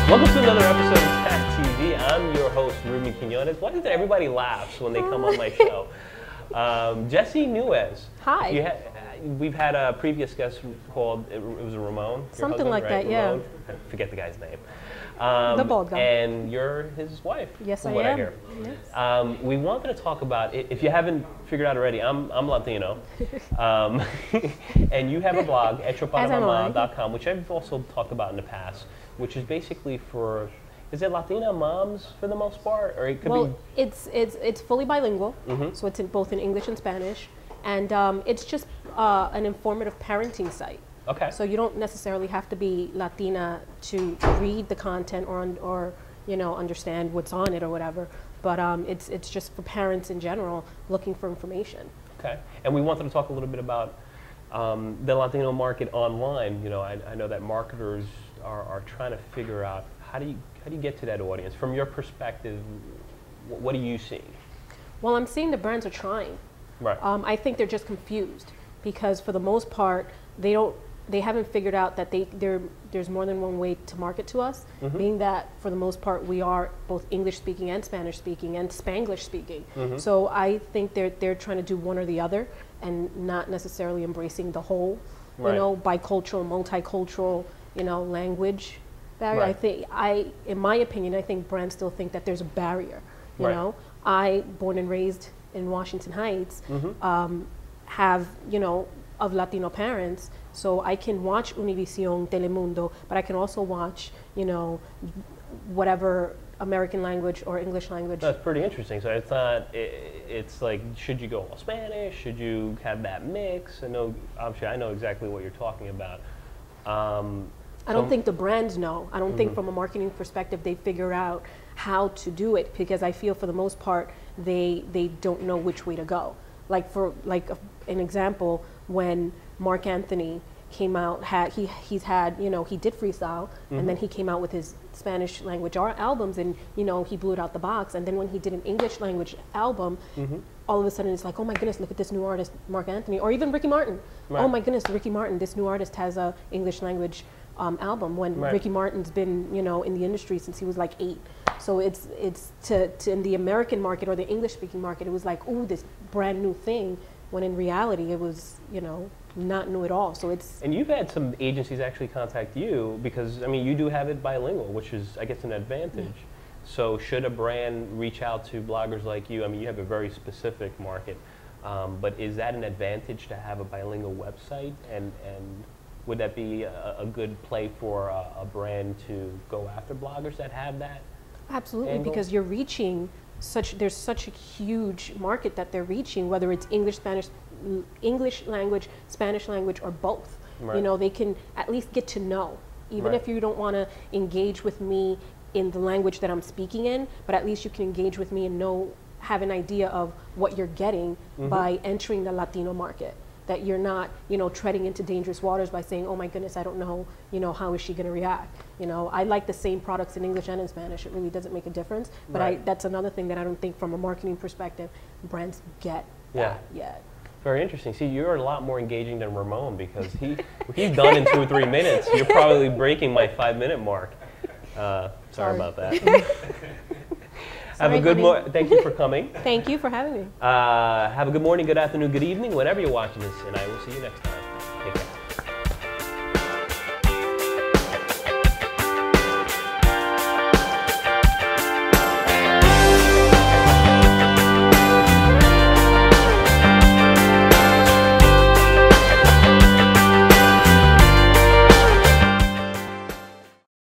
Welcome to another episode of Tech TV. I'm your host, Ruben Quinones. Why is it everybody laughs when they come on my show? Jessie Nuez. Hi. We've had a previous guest called, it was a Ramon. Something like right? that, yeah. Ramon? I forget the guy's name. The bald guy. And you're his wife. Yes, from I what am. I hear. Yes. We wanted to talk about, if you haven't figured out already, I'm Latino. And you have a blog, echoparamama.com, which I've also talked about in the past, which is basically for, is it Latina moms for the most part? Or it could be... It's fully bilingual, so it's in both in English and Spanish. And it's just an informative parenting site. Okay. So you don't necessarily have to be Latina to read the content or you know, understand what's on it or whatever. But it's just for parents in general looking for information. Okay. And we wanted to talk a little bit about the Latino market online. You know, I know that marketers are trying to figure out how do you get to that audience? From your perspective, what are you seeing? Well, I'm seeing the brands are trying. Right. I think they're just confused because for the most part they haven't figured out that there's more than one way to market to us, being that for the most part we are both English speaking and Spanish speaking and Spanglish speaking. So I think they're trying to do one or the other and not necessarily embracing the whole, you know, bicultural, multicultural, you know, language barrier. Right. In my opinion, I think brands still think that there's a barrier. You know, I, born and raised in Washington Heights, have, you know, of Latino parents, so I can watch Univision, Telemundo, but I can also watch, you know, whatever American language or English language. That's pretty interesting. So it's not, it's like, should you go all Spanish? Should you have that mix? Obviously I know exactly what you're talking about. I don't think the brands know. I don't think from a marketing perspective they figure out how to do it, because I feel for the most part they don't know which way to go. Like for an example, when Mark Anthony came out, he's had, you know, he did freestyle, and then he came out with his Spanish language albums, and, you know, he blew it out the box. And then when he did an English language album, all of a sudden it's like, oh my goodness, look at this new artist, Mark Anthony, or even Ricky Martin. Right. Oh my goodness, Ricky Martin, this new artist has a English language album, when Ricky Martin's been, you know, in the industry since he was like 8. So it's to in the American market or the English speaking market, it was like, ooh, this brand new thing, when in reality it was, you know, not new at all. So it's... And you've had some agencies actually contact you because, I mean, you do have it bilingual, which is, I guess, an advantage. So should a brand reach out to bloggers like you? I mean, you have a very specific market, but is that an advantage to have a bilingual website? And would that be a good play for a brand to go after bloggers that have that? Absolutely, angle? Because you're reaching there's such a huge market that they're reaching, whether it's English language, Spanish language, or both. Right. You know, they can at least get to know, even if you don't want to engage with me in the language that I'm speaking in, but at least you can engage with me and have an idea of what you're getting by entering the Latino market. That you're not, you know, treading into dangerous waters by saying, oh my goodness, I don't know, you know, how is she going to react? You know, I like the same products in English and in Spanish. It really doesn't make a difference. But that's another thing that I don't think from a marketing perspective, brands get that yet. Very interesting. See, you're a lot more engaging than Ramon, because he's done in 2 or 3 minutes. You're probably breaking my 5-minute mark. Sorry about that. Have a good morning. Thank you for coming. Thank you for having me. Have a good morning, good afternoon, good evening, whenever you're watching this, and I will see you next time. Take care.